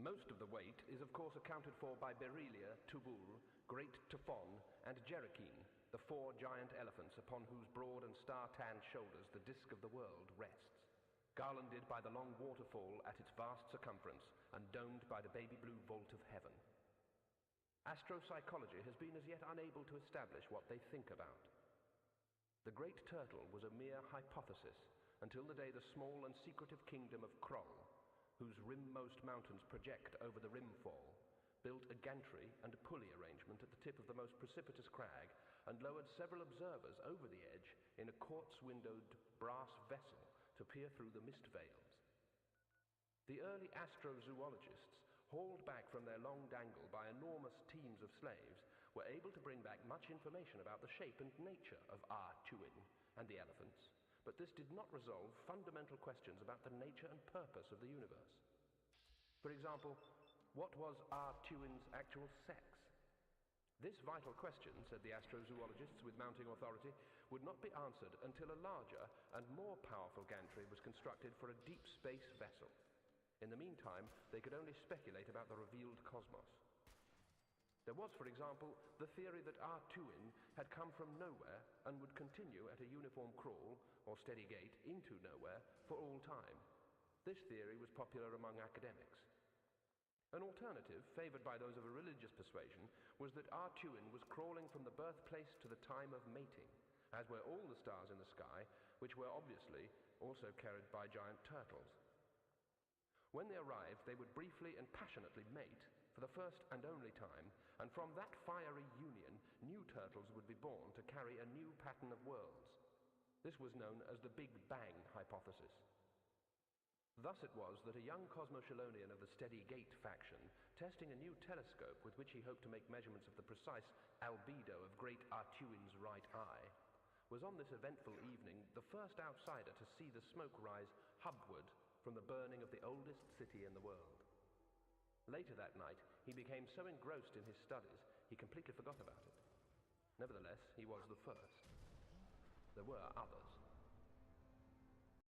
Most of the weight is of course accounted for by Berelia, Tubul, Great Typhon, and Jerikeen, the four giant elephants upon whose broad and star-tanned shoulders the disk of the world rests, garlanded by the long waterfall at its vast circumference and domed by the baby blue vault of heaven. Astropsychology has been as yet unable to establish what they think about. The great turtle was a mere hypothesis until the day the small and secretive kingdom of Kroll, whose rimmost mountains project over the rimfall, built a gantry and pulley arrangement at the tip of the most precipitous crag and lowered several observers over the edge in a quartz-windowed brass vessel to peer through the mist veils. The early astrozoologists, hauled back from their long dangle by enormous teams of slaves, were able to bring back much information about the shape and nature of Tuin and the elephants, but this did not resolve fundamental questions about the nature and purpose of the universe. For example, what was Tuin's actual sex? This vital question, said the astrozoologists with mounting authority, would not be answered until a larger and more powerful gantry was constructed for a deep space vessel. In the meantime, they could only speculate about the revealed cosmos. There was, for example, the theory that Tuin had come from nowhere and would continue at a uniform crawl or steady gait into nowhere for all time. This theory was popular among academics. An alternative, favored by those of a religious persuasion, was that Tuin was crawling from the birthplace to the time of mating, as were all the stars in the sky, which were obviously also carried by giant turtles. When they arrived, they would briefly and passionately mate for the first and only time, and from that fiery union, new turtles would be born to carry a new pattern of worlds. This was known as the Big Bang hypothesis. Thus it was that a young Cosmochelonian of the Steady Gate faction, testing a new telescope with which he hoped to make measurements of the precise albedo of great Tuin's right eye, was on this eventful evening the first outsider to see the smoke rise hubward from the burning of the oldest city in the world. Later that night, he became so engrossed in his studies, he completely forgot about it. Nevertheless, he was the first. There were others.